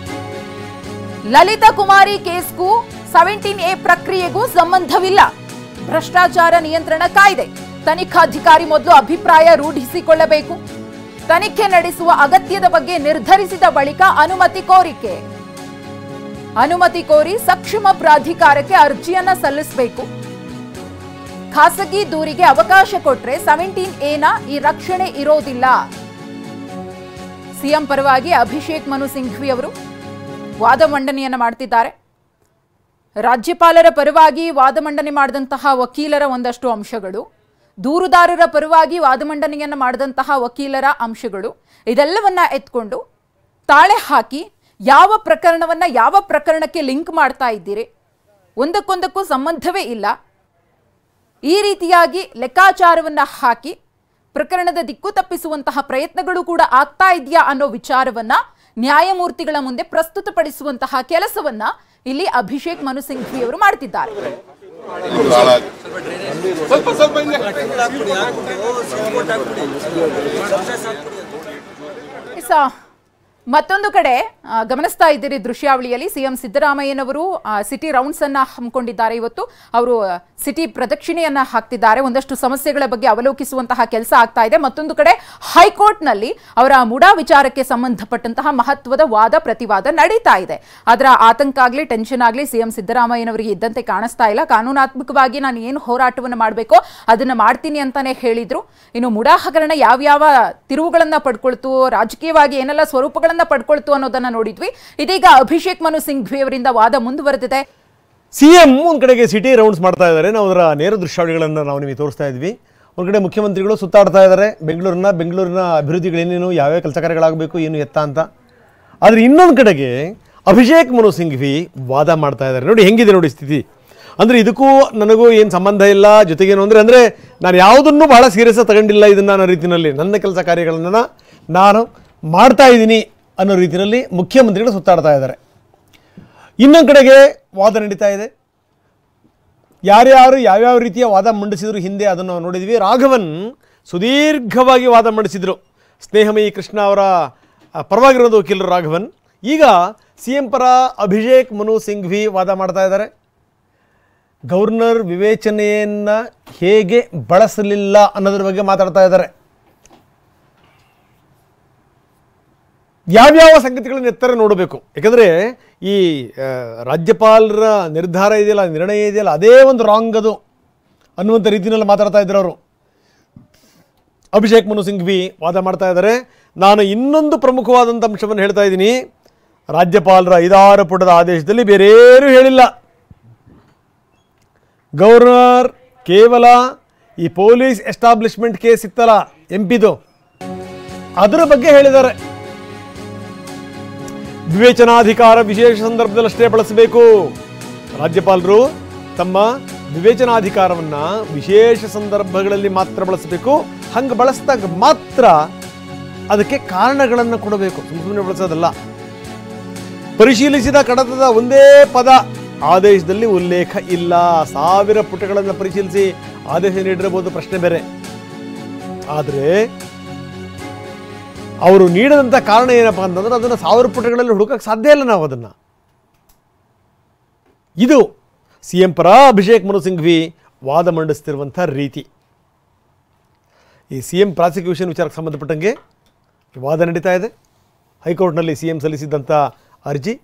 ಲಲಿತಾ ಕುಮಾರಿ ಕೇಸ್ಗೂ 17A ಪ್ರಕ್ರಿಯೆಗೂ ಸಂಬಂಧವಿಲ್ಲ. ಭ್ರಷ್ಟಾಚಾರ ನಿಯಂತ್ರಣ ಕಾಯ್ದೆ ತನಿಖಾಧಿಕಾರಿ ಮೊದಲು ಅಭಿಪ್ರಾಯ ರೂಢಿಸಿಕೊಳ್ಳಬೇಕು. ತನಿಖೆ ನಡೆಸುವ ಅಗತ್ಯದ ಬಗ್ಗೆ ನಿರ್ಧರಿಸಿದ ಬಳಿಕ ಅನುಮತಿ ಕೋರಿಕೆ. ಅನುಮತಿ ಕೋರಿ ಸಕ್ಷಮ ಪ್ರಾಧಿಕಾರಕ್ಕೆ ಅರ್ಜಿಯನ್ನ ಸಲ್ಲಿಸಬೇಕು. ಖಾಸಗಿ ದೂರಿಗೆ ಅವಕಾಶ ಕೊಟ್ರೆ 17A ಈ ರಕ್ಷಣೆ ಇರೋದಿಲ್ಲ. ಸಿಎಂ ಪರವಾಗಿ ಅಭಿಷೇಕ್ ಮನು ಸಿಂಘ್ವಿ ಅವರು ವಾದ ಮಂಡನೆಯನ್ನ ಮಾಡ್ತಿದ್ದಾರೆ. ರಾಜ್ಯಪಾಲರ ಪರವಾಗಿ ವಾದ ಮಂಡನೆ ಮಾಡಿದಂತಹ ವಕೀಲರ ಒಂದಷ್ಟು ಅಂಶಗಳು, ದೂರುದಾರರ ಪರವಾಗಿ ವಾದ ಮಂಡನೆಯನ್ನ ಮಾಡಿದಂತಹ ವಕೀಲರ ಅಂಶಗಳು, ಇದೆಲ್ಲವನ್ನ ಎತ್ಕೊಂಡು ತಾಳೆ ಹಾಕಿ ಯಾವ ಪ್ರಕರಣವನ್ನ ಯಾವ ಪ್ರಕರಣಕ್ಕೆ ಲಿಂಕ್ ಮಾಡ್ತಾ ಇದ್ದೀರಿ, ಒಂದಕ್ಕೊಂದಕ್ಕೂ ಸಂಬಂಧವೇ ಇಲ್ಲ, ಈ ರೀತಿಯಾಗಿ ಲೆಕ್ಕಾಚಾರವನ್ನ ಹಾಕಿ ಪ್ರಕರಣದ ದಿಕ್ಕು ತಪ್ಪಿಸುವಂತಹ ಪ್ರಯತ್ನಗಳು ಕೂಡ ಆಗ್ತಾ ಇದೆಯಾ ಅನ್ನೋ ವಿಚಾರವನ್ನ ನ್ಯಾಯಮೂರ್ತಿಗಳ ಮುಂದೆ ಪ್ರಸ್ತುತಪಡಿಸುವಂತಹ ಕೆಲಸವನ್ನ ಇಲ್ಲಿ ಅಭಿಷೇಕ್ ಮನು ಸಿಂಘ್ವಿ ಅವರು ಮಾಡ್ತಿದ್ದಾರೆ. ಮತ್ತೊಂದು ಕಡೆ ಗಮನಿಸ್ತಾ ಇದ್ದೀರಿ ದೃಶ್ಯಾವಳಿಯಲ್ಲಿ ಸಿಎಂ ಸಿದ್ದರಾಮಯ್ಯನವರು ಸಿಟಿ ರೌಂಡ್ಸ್ ಅನ್ನ ಹಮ್ಮಿಕೊಂಡಿದ್ದಾರೆ. ಇವತ್ತು ಅವರು ಸಿಟಿ ಪ್ರದಕ್ಷಿಣೆಯನ್ನ ಹಾಕ್ತಿದ್ದಾರೆ. ಒಂದಷ್ಟು ಸಮಸ್ಯೆಗಳ ಬಗ್ಗೆ ಅವಲೋಕಿಸುವಂತಹ ಕೆಲಸ ಆಗ್ತಾ ಇದೆ. ಮತ್ತೊಂದು ಕಡೆ ಹೈಕೋರ್ಟ್ನಲ್ಲಿ ಅವರ ಮುಡಾ ವಿಚಾರಕ್ಕೆ ಸಂಬಂಧಪಟ್ಟಂತಹ ಮಹತ್ವದ ವಾದ ಪ್ರತಿವಾದ ನಡೀತಾ ಇದೆ. ಅದರ ಆತಂಕ ಆಗಲಿ ಟೆನ್ಷನ್ ಆಗಲಿ ಸಿಎಂ ಸಿದ್ದರಾಮಯ್ಯನವರಿಗೆ ಇದ್ದಂತೆ ಕಾಣಿಸ್ತಾ ಇಲ್ಲ. ಕಾನೂನಾತ್ಮಕವಾಗಿ ನಾನು ಏನು ಹೋರಾಟವನ್ನು ಮಾಡಬೇಕೋ ಅದನ್ನ ಮಾಡ್ತೀನಿ ಅಂತಾನೆ ಹೇಳಿದ್ರು. ಇನ್ನು ಮುಡಾ ಹಗರಣ ಯಾವ್ಯಾವ ತಿರುವುಗಳನ್ನ ಪಡ್ಕೊಳ್ತು, ರಾಜಕೀಯವಾಗಿ ಏನೆಲ್ಲ ಸ್ವರೂಪಗಳನ್ನ ಪಡ್ಕೊಳ್ತು ಅನ್ನೋದನ್ನ ನೋಡಿದ್ವಿ. ಇದೀಗ ಅಭಿಷೇಕ್ ಮನು ಸಿಂಘ್ವಿ ಅವರಿಂದ ವಾದ ಮುಂದುವರೆದಿದೆ.
ಸಿಎಂ ಒಂದ್ ಕಡೆಗೆ ಸಿಟಿ ರೌಂಡ್ಸ್ ಮಾಡ್ತಾ ಇದ್ದಾರೆ. ನಾವು ಅದರ ನೇರ ದೃಶ್ಯಾವಳಿಗಳನ್ನು ನಾವು ನಿಮಗೆ ತೋರಿಸ್ತಾ ಇದ್ವಿ. ಒಂದ್ ಕಡೆ ಮುಖ್ಯಮಂತ್ರಿಗಳು ಸುತ್ತಾಡ್ತಾ ಇದ್ದಾರೆ ಬೆಂಗಳೂರಿನ ಅಭಿವೃದ್ಧಿಗಳೇನೇನು, ಯಾವ್ಯಾವ ಕೆಲಸ ಕಾರ್ಯಗಳಾಗಬೇಕು, ಏನು ಎತ್ತ ಅಂತ. ಆದರೆ ಇನ್ನೊಂದು ಕಡೆಗೆ ಅಭಿಷೇಕ್ ಮನು ಸಿಂಘ್ವಿ ವಾದ ಮಾಡ್ತಾ ಇದ್ದಾರೆ. ನೋಡಿ ಹೆಂಗಿದೆ ನೋಡಿ ಸ್ಥಿತಿ. ಅಂದರೆ ಇದಕ್ಕೂ ನನಗೂ ಏನು ಸಂಬಂಧ ಇಲ್ಲ, ಜೊತೆಗೇನು ಅಂದರೆ ನಾನು ಯಾವುದನ್ನು ಬಹಳ ಸೀರಿಯಸ್ ತಗೊಂಡಿಲ್ಲ ಇದನ್ನು ಅನ್ನೋ ರೀತಿಯಲ್ಲಿ, ನನ್ನ ಕೆಲಸ ಕಾರ್ಯಗಳನ್ನು ನಾನು ಮಾಡ್ತಾ ಇದ್ದೀನಿ ಅನ್ನೋ ರೀತಿಯಲ್ಲಿ ಮುಖ್ಯಮಂತ್ರಿಗಳು ಸುತ್ತಾಡ್ತಾ ಇದ್ದಾರೆ. ಇನ್ನೊಂದು ಕಡೆಗೆ ವಾದ ನಡೀತಾ ಇದೆ. ಯಾರ್ಯಾರು ಯಾವ್ಯಾವ ರೀತಿಯ ವಾದ ಮಂಡಿಸಿದ್ರು ಹಿಂದೆ ಅದನ್ನು ನಾವು ನೋಡಿದ್ವಿ. ರಾಘವನ್ ಸುದೀರ್ಘವಾಗಿ ವಾದ ಮಂಡಿಸಿದರು. ಸ್ನೇಹಮಯಿ ಕೃಷ್ಣ ಅವರ ಪರವಾಗಿರೋದು ವಕೀಲರು ರಾಘವನ್. ಈಗ ಸಿಎಂ ಪರ ಅಭಿಷೇಕ್ ಮನು ಸಿಂಘ್ವಿ ವಾದ ಮಾಡ್ತಾ ಇದ್ದಾರೆ. ಗವರ್ನರ್ ವಿವೇಚನೆಯನ್ನು ಹೇಗೆ ಬಳಸಲಿಲ್ಲ ಅನ್ನೋದ್ರ ಬಗ್ಗೆ ಮಾತಾಡ್ತಾ ಇದ್ದಾರೆ. ಯಾವ್ಯಾವ ಸಂಗತಿಗಳನ್ನು ಎತ್ತರ ನೋಡಬೇಕು, ಯಾಕಂದರೆ ಈ ರಾಜ್ಯಪಾಲರ ನಿರ್ಧಾರ ಇದೆಯಲ್ಲ, ನಿರ್ಣಯ ಇದೆಯಲ್ಲ, ಅದೇ ಒಂದು ರಾಂಗ್ ಅದು ಅನ್ನುವಂಥ ರೀತಿಯಲ್ಲಿ ಮಾತಾಡ್ತಾ ಇದ್ರು ಅವರು. ಅಭಿಷೇಕ್ ಮನು ಸಿಂಘ್ವಿ ವಾದ ಮಾಡ್ತಾ ಇದ್ದಾರೆ. ನಾನು ಇನ್ನೊಂದು ಪ್ರಮುಖವಾದಂಥ ಅಂಶವನ್ನು ಹೇಳ್ತಾ ಇದ್ದೀನಿ. ರಾಜ್ಯಪಾಲರ 5-6 ಪುಟದ ಆದೇಶದಲ್ಲಿ ಬೇರೇನೂ ಹೇಳಿಲ್ಲ. ಗವರ್ನರ್ ಕೇವಲ ಈ ಪೊಲೀಸ್ ಎಸ್ಟಾಬ್ಲಿಷ್ಮೆಂಟ್ ಕೇಸ್ ಇತ್ತಲ್ಲ ಎಂಪಿದು, ಅದರ ಬಗ್ಗೆ ಹೇಳಿದ್ದಾರೆ. ವಿವೇಚನಾಧಿಕಾರ ವಿಶೇಷ ಸಂದರ್ಭದಲ್ಲಷ್ಟೇ ಬಳಸಬೇಕು. ರಾಜ್ಯಪಾಲರು ತಮ್ಮ ವಿವೇಚನಾಧಿಕಾರವನ್ನು ವಿಶೇಷ ಸಂದರ್ಭಗಳಲ್ಲಿ ಮಾತ್ರ ಬಳಸಬೇಕು. ಹಂಗೆ ಬಳಸಿದಾಗ ಮಾತ್ರ ಅದಕ್ಕೆ ಕಾರಣಗಳನ್ನು ಕೊಡಬೇಕು, ಸುಮ್ಮನೆ ಬಳಸೋದಲ್ಲ. ಪರಿಶೀಲಿಸಿದ ಕಡತದ ಒಂದೇ ಪದ ಆದೇಶದಲ್ಲಿ ಉಲ್ಲೇಖ ಇಲ್ಲ. 1000 ಪುಟಗಳನ್ನು ಪರಿಶೀಲಿಸಿ ಆದೇಶ ನೀಡಿರಬಹುದು, ಪ್ರಶ್ನೆ ಬೇರೆ. ಆದರೆ ಅವರು ನೀಡಿದಂಥ ಕಾರಣ ಏನಪ್ಪ ಅಂತಂದ್ರೆ ಅದನ್ನು 1000 ಪುಟಗಳಲ್ಲಿ ಹುಡುಕಕ್ಕೆ ಸಾಧ್ಯ ಇಲ್ಲ ನಾವು ಅದನ್ನು. ಇದು CM ಪರ ಅಭಿಷೇಕ್ ಮನು ಸಿಂಘ್ವಿ ವಾದ ಮಂಡಿಸ್ತಿರುವಂಥ ರೀತಿ. ಈ CM ಪ್ರಾಸಿಕ್ಯೂಷನ್ ವಿಚಾರಕ್ಕೆ ಸಂಬಂಧಪಟ್ಟಂಗೆ ವಾದ ನಡೀತಾ ಇದೆ. ಹೈಕೋರ್ಟ್ನಲ್ಲಿ CM ಸಲ್ಲಿಸಿದ್ದಂಥ ಅರ್ಜಿ.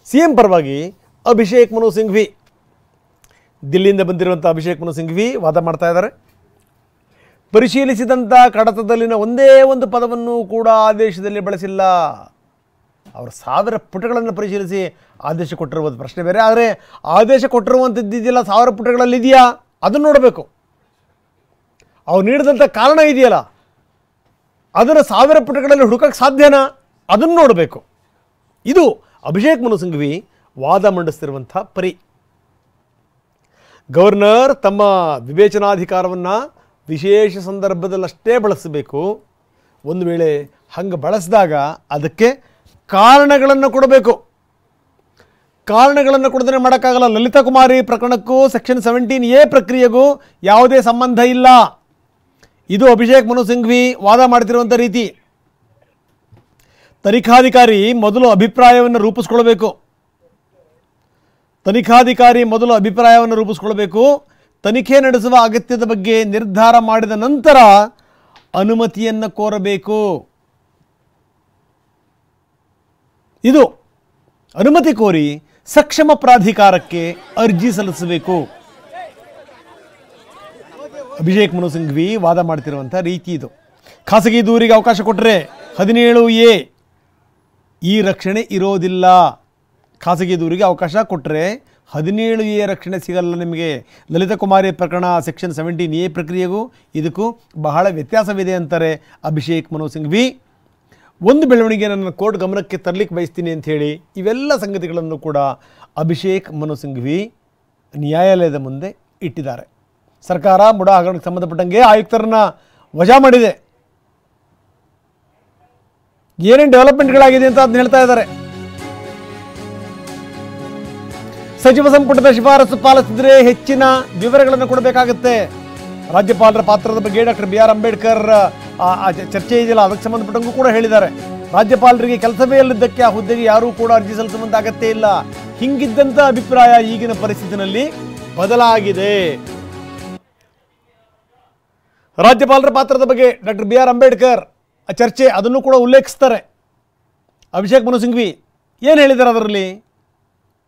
CM ಪರವಾಗಿ ಅಭಿಷೇಕ್ ಮನು ಸಿಂಘ್ವಿ, ದಿಲ್ಲಿಯಿಂದ ಬಂದಿರುವಂಥ ಅಭಿಷೇಕ್ ಮನು ಸಿಂಘ್ವಿ ವಾದ ಮಾಡ್ತಾ ಇದ್ದಾರೆ. ಪರಿಶೀಲಿಸಿದಂಥ ಕಡತದಲ್ಲಿನ ಒಂದೇ ಒಂದು ಪದವನ್ನು ಕೂಡ ಆದೇಶದಲ್ಲಿ ಬಳಸಿಲ್ಲ. ಅವರು 1000 ಪುಟಗಳನ್ನು ಪರಿಶೀಲಿಸಿ ಆದೇಶ ಕೊಟ್ಟಿರುವುದು ಪ್ರಶ್ನೆ ಬೇರೆ. ಆದರೆ ಆದೇಶ ಕೊಟ್ಟಿರುವಂಥದ್ದಿದೆಯಲ್ಲ 1000 ಪುಟಗಳಲ್ಲಿದೆಯಾ ಅದನ್ನು ನೋಡಬೇಕು. ಅವ್ರು ನೀಡಿದಂಥ ಕಾರಣ ಇದೆಯಲ್ಲ ಅದನ್ನು 1000 ಪುಟಗಳಲ್ಲಿ ಹುಡುಕಕ್ಕೆ ಸಾಧ್ಯನಾ ಅದನ್ನು ನೋಡಬೇಕು. ಇದು ಅಭಿಷೇಕ್ ಮನು ಸಿಂಘ್ವಿ ವಾದ ಮಂಡಿಸ್ತಿರುವಂಥ ಪರಿ. ಗವರ್ನರ್ ತಮ್ಮ ವಿವೇಚನಾಧಿಕಾರವನ್ನು ವಿಶೇಷ ಸಂದರ್ಭದಲ್ಲಷ್ಟೇ ಬಳಸಬೇಕು. ಒಂದು ವೇಳೆ ಹಂಗೆ ಬಳಸಿದಾಗ ಅದಕ್ಕೆ ಕಾರಣಗಳನ್ನು ಕೊಡಬೇಕು. ಕಾರಣಗಳನ್ನು ಕೊಡದೇ ಮಾಡೋಕ್ಕಾಗಲ್ಲ. ಲಲಿತಾ ಕುಮಾರಿ ಪ್ರಕರಣಕ್ಕೂ ಸೆಕ್ಷನ್ 17A ಪ್ರಕ್ರಿಯೆಗೂ ಯಾವುದೇ ಸಂಬಂಧ ಇಲ್ಲ. ಇದು ಅಭಿಷೇಕ್ ಮನು ಸಿಂಘ್ವಿ ವಾದ ಮಾಡ್ತಿರುವಂಥ ರೀತಿ. ತನಿಖಾಧಿಕಾರಿ ಮೊದಲು ಅಭಿಪ್ರಾಯವನ್ನು ರೂಪಿಸ್ಕೊಳ್ಬೇಕು. ತನಿಖೆ ನಡೆಸುವ ಅಗತ್ಯದ ಬಗ್ಗೆ ನಿರ್ಧಾರ ಮಾಡಿದ ನಂತರ ಅನುಮತಿಯನ್ನು ಕೋರಬೇಕು. ಇದು ಅನುಮತಿ ಕೋರಿ ಸಕ್ಷಮ ಪ್ರಾಧಿಕಾರಕ್ಕೆ ಅರ್ಜಿ ಸಲ್ಲಿಸಬೇಕು. ಅಭಿಷೇಕ್ ಮನು ಸಿಂಘ್ವಿ ವಾದ ಮಾಡ್ತಿರುವಂಥ ರೀತಿ ಇದು. ಖಾಸಗಿ ದೂರಿಗೆ ಅವಕಾಶ ಕೊಟ್ಟರೆ 17A ಈ ರಕ್ಷಣೆ ಇರೋದಿಲ್ಲ. ಖಾಸಗಿ ದೂರಿಗೆ ಅವಕಾಶ ಕೊಟ್ಟರೆ 17A ರಕ್ಷಣೆ ಸಿಗಲ್ಲ ನಿಮಗೆ. ಲಲಿತಾ ಕುಮಾರಿ ಪ್ರಕರಣ ಸೆಕ್ಷನ್ 17A ಪ್ರಕ್ರಿಯೆಗೂ ಇದಕ್ಕೂ ಬಹಳ ವ್ಯತ್ಯಾಸವಿದೆ ಅಂತಾರೆ ಅಭಿಷೇಕ್ ಮನು ಸಿಂಘ್ವಿ. ಒಂದು ಬೆಳವಣಿಗೆ ನನ್ನ ಕೋರ್ಟ್ ಗಮನಕ್ಕೆ ತರಲಿಕ್ಕೆ ಬಯಸ್ತೀನಿ ಅಂಥೇಳಿ ಇವೆಲ್ಲ ಸಂಗತಿಗಳನ್ನು ಕೂಡ ಅಭಿಷೇಕ್ ಮನು ಸಿಂಘ್ವಿ ನ್ಯಾಯಾಲಯದ ಮುಂದೆ ಇಟ್ಟಿದ್ದಾರೆ. ಸರ್ಕಾರ ಮುಡಾ ಹಗರಣಕ್ಕೆ ಸಂಬಂಧಪಟ್ಟಂಗೆ ಆಯುಕ್ತರನ್ನ ವಜಾ ಮಾಡಿದೆ. ಏನೇನು ಡೆವಲಪ್ಮೆಂಟ್ಗಳಾಗಿದೆ ಅಂತ ಅದನ್ನ ಹೇಳ್ತಾ ಇದ್ದಾರೆ. ಸಚಿವ ಸಂಪುಟದ ಶಿಫಾರಸು ಪಾಲಿಸಿದ್ರೆ ಹೆಚ್ಚಿನ ವಿವರಗಳನ್ನು ಕೊಡಬೇಕಾಗುತ್ತೆ. ರಾಜ್ಯಪಾಲರ ಪಾತ್ರದ ಬಗ್ಗೆ ಡಾಕ್ಟರ್ BR ಅಂಬೇಡ್ಕರ್ ಚರ್ಚೆ ಇದೆಯಲ್ಲ ಅದಕ್ಕೆ ಸಂಬಂಧಪಟ್ಟಂಗೂ ಕೂಡ ಹೇಳಿದ್ದಾರೆ. ರಾಜ್ಯಪಾಲರಿಗೆ ಕೆಲಸವೇ ಇಲ್ಲದಕ್ಕೆ ಆ ಹುದ್ದೆಗೆ ಯಾರೂ ಕೂಡ ಅರ್ಜಿ ಸಲ್ಲಿಸುವಂತ ಅಗತ್ಯ ಇಲ್ಲ. ಹಿಂಗಿದ್ದಂಥ ಅಭಿಪ್ರಾಯ ಈಗಿನ ಪರಿಸ್ಥಿತಿನಲ್ಲಿ ಬದಲಾಗಿದೆ. ರಾಜ್ಯಪಾಲರ ಪಾತ್ರದ ಬಗ್ಗೆ ಡಾಕ್ಟರ್ BR ಅಂಬೇಡ್ಕರ್ ಚರ್ಚೆ ಅದನ್ನು ಕೂಡ ಉಲ್ಲೇಖಿಸ್ತಾರೆ. ಅಭಿಷೇಕ್ ಮನು ಸಿಂಘ್ವಿ ಏನು ಹೇಳಿದ್ದಾರೆ ಅದರಲ್ಲಿ?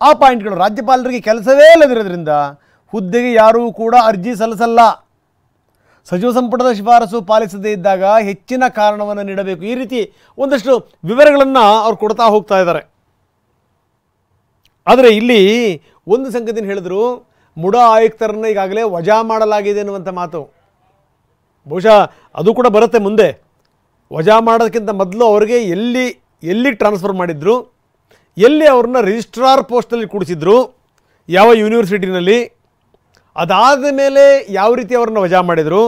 ಆ ಪಾಯಿಂಟ್ಗಳು ರಾಜ್ಯಪಾಲರಿಗೆ ಕೆಲಸವೇ ಇಲ್ಲದಿರೋದ್ರಿಂದ ಹುದ್ದೆಗೆ ಯಾರೂ ಕೂಡ ಅರ್ಜಿ ಸಲ್ಲಿಸಲ್ಲ. ಸಚಿವ ಸಂಪುಟದ ಶಿಫಾರಸು ಪಾಲಿಸದೇ ಇದ್ದಾಗ ಹೆಚ್ಚಿನ ಕಾರಣವನ್ನು ನೀಡಬೇಕು. ಈ ರೀತಿ ಒಂದಷ್ಟು ವಿವರಗಳನ್ನು ಅವ್ರು ಕೊಡ್ತಾ ಹೋಗ್ತಾ ಇದ್ದಾರೆ. ಆದರೆ ಇಲ್ಲಿ ಒಂದು ಸಂಗತಿನ ಹೇಳಿದ್ರು, ಮುಡಾ ಆಯುಕ್ತರನ್ನು ಈಗಾಗಲೇ ವಜಾ ಮಾಡಲಾಗಿದೆ ಅನ್ನುವಂಥ ಮಾತು. ಬಹುಶಃ ಅದು ಕೂಡ ಬರುತ್ತೆ ಮುಂದೆ. ವಜಾ ಮಾಡೋದಕ್ಕಿಂತ ಮೊದಲು ಅವರಿಗೆ ಎಲ್ಲಿ ಟ್ರಾನ್ಸ್ಫರ್ ಮಾಡಿದ್ರು, ಎಲ್ಲಿ ಅವ್ರನ್ನ ರಿಜಿಸ್ಟ್ರಾರ್ ಪೋಸ್ಟಲ್ಲಿ ಕೂಡಿಸಿದ್ರು, ಯಾವ ಯೂನಿವರ್ಸಿಟಿನಲ್ಲಿ, ಅದಾದ ಮೇಲೆ ಯಾವ ರೀತಿ ಅವ್ರನ್ನ ವಜಾ ಮಾಡಿದರು,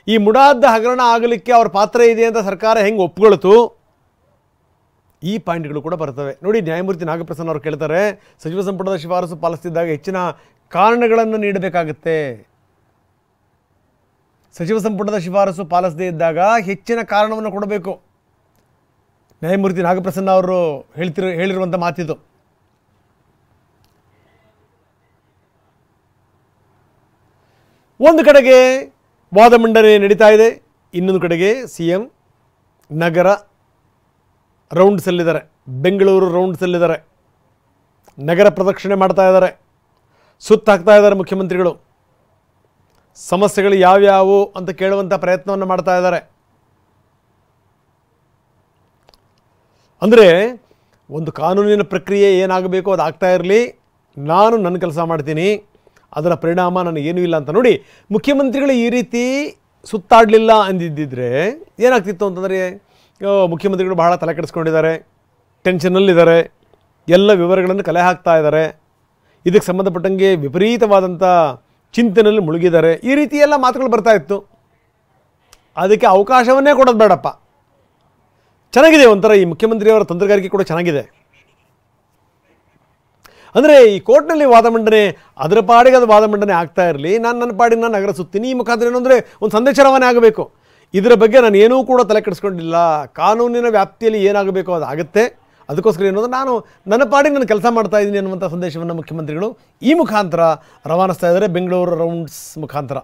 ಈ ಮುಡಾದ ಹಗರಣ ಆಗಲಿಕ್ಕೆ ಅವ್ರ ಪಾತ್ರ ಇದೆ ಅಂತ ಸರ್ಕಾರ ಹೆಂಗೆ ಒಪ್ಕೊಳ್ತು, ಈ ಪಾಯಿಂಟ್ಗಳು ಕೂಡ ಬರ್ತವೆ. ನೋಡಿ, ನ್ಯಾಯಮೂರ್ತಿ ನಾಗಪ್ರಸನ್ನ ಅವರು ಕೇಳ್ತಾರೆ, ಸಚಿವ ಸಂಪುಟದ ಶಿಫಾರಸು ಪಾಲಿಸ್ತಿದ್ದಾಗ ಹೆಚ್ಚಿನ ಕಾರಣಗಳನ್ನು ನೀಡಬೇಕಾಗುತ್ತೆ. ಸಚಿವ ಸಂಪುಟದ ಶಿಫಾರಸು ಪಾಲಿಸದೇ ಇದ್ದಾಗ ಹೆಚ್ಚಿನ ಕಾರಣವನ್ನು ಕೊಡಬೇಕು. ನ್ಯಾಯಮೂರ್ತಿ ನಾಗಪ್ರಸನ್ನ ಅವರು ಹೇಳಿರುವಂಥ ಮಾತಿದು. ಒಂದು ಕಡೆಗೆ ವಾದ ಮಂಡನೆ ನಡೀತಾ ಇದೆ, ಇನ್ನೊಂದು ಕಡೆಗೆ CM ನಗರ ರೌಂಡ್ಸಲ್ಲಿದ್ದಾರೆ, ಬೆಂಗಳೂರು ರೌಂಡ್ಸಲ್ಲಿದ್ದಾರೆ, ನಗರ ಪ್ರದಕ್ಷಿಣೆ ಮಾಡ್ತಾ ಇದ್ದಾರೆ, ಸುತ್ತಾಕ್ತಾ ಇದ್ದಾರೆ ಮುಖ್ಯಮಂತ್ರಿಗಳು. ಸಮಸ್ಯೆಗಳು ಯಾವ್ಯಾವು ಅಂತ ಕೇಳುವಂಥ ಪ್ರಯತ್ನವನ್ನು ಮಾಡ್ತಾ ಇದ್ದಾರೆ. ಅಂದರೆ ಒಂದು ಕಾನೂನಿನ ಪ್ರಕ್ರಿಯೆ ಏನಾಗಬೇಕು ಅದು ಆಗ್ತಾ ಇರಲಿ, ನಾನು ನನ್ನ ಕೆಲಸ ಮಾಡ್ತೀನಿ, ಅದರ ಪರಿಣಾಮ ನನಗೇನೂ ಇಲ್ಲ ಅಂತ. ನೋಡಿ, ಮುಖ್ಯಮಂತ್ರಿಗಳು ಈ ರೀತಿ ಸುತ್ತಾಡಲಿಲ್ಲ ಅಂದಿದ್ದಿದ್ರೆ ಏನಾಗ್ತಿತ್ತು ಅಂತಂದರೆ, ಮುಖ್ಯಮಂತ್ರಿಗಳು ಬಹಳ ತಲೆ ಕೆಡಿಸ್ಕೊಂಡಿದ್ದಾರೆ, ಟೆನ್ಷನ್ನಲ್ಲಿದ್ದಾರೆ, ಎಲ್ಲ ವಿವರಗಳನ್ನು ಕಲೆ ಹಾಕ್ತಾ ಇದ್ದಾರೆ, ಇದಕ್ಕೆ ಸಂಬಂಧಪಟ್ಟಂಗೆ ವಿಪರೀತವಾದಂಥ ಚಿಂತನೆಯಲ್ಲಿ ಮುಳುಗಿದ್ದಾರೆ, ಈ ರೀತಿ ಎಲ್ಲ ಮಾತುಗಳು ಬರ್ತಾ ಇತ್ತು. ಅದಕ್ಕೆ ಅವಕಾಶವನ್ನೇ ಕೊಡೋದು ಬೇಡಪ್ಪ. ಚೆನ್ನಾಗಿದೆ, ಒಂಥರ ಈ ಮುಖ್ಯಮಂತ್ರಿಯವರ ತಂತ್ರಗಾರಿಕೆ ಕೂಡ ಚೆನ್ನಾಗಿದೆ. ಅಂದರೆ ಈ ಕೋರ್ಟ್ನಲ್ಲಿ ವಾದ ಮಂಡನೆ ಅದರ ಪಾಡಿಗೆ ಅದು ವಾದ ಮಂಡನೆ ಆಗ್ತಾ ಇರಲಿ, ನಾನು ನನ್ನ ಪಾಡಿಗೆ ನಾನು ನಗರ ಸುತ್ತೀನಿ. ಈ ಮುಖಾಂತರ ಏನು ಅಂದರೆ ಒಂದು ಸಂದೇಶ ರವಾನೆ ಆಗಬೇಕು. ಇದರ ಬಗ್ಗೆ ನಾನು ಏನೂ ಕೂಡ ತಲೆ ಕೆಡಿಸ್ಕೊಂಡಿಲ್ಲ, ಕಾನೂನಿನ ವ್ಯಾಪ್ತಿಯಲ್ಲಿ ಏನಾಗಬೇಕು ಅದು ಆಗುತ್ತೆ, ಅದಕ್ಕೋಸ್ಕರ ಏನಂದ್ರೆ ನಾನು ನನ್ನ ಪಾಡಿಗೆ ನಾನು ಕೆಲಸ ಮಾಡ್ತಾ ಇದ್ದೀನಿ ಅನ್ನುವಂಥ ಸಂದೇಶವನ್ನು ಮುಖ್ಯಮಂತ್ರಿಗಳು ಈ ಮುಖಾಂತರ ರವಾನಿಸ್ತಾ ಇದ್ದಾರೆ, ಬೆಂಗಳೂರು ರೌಂಡ್ಸ್ ಮುಖಾಂತರ.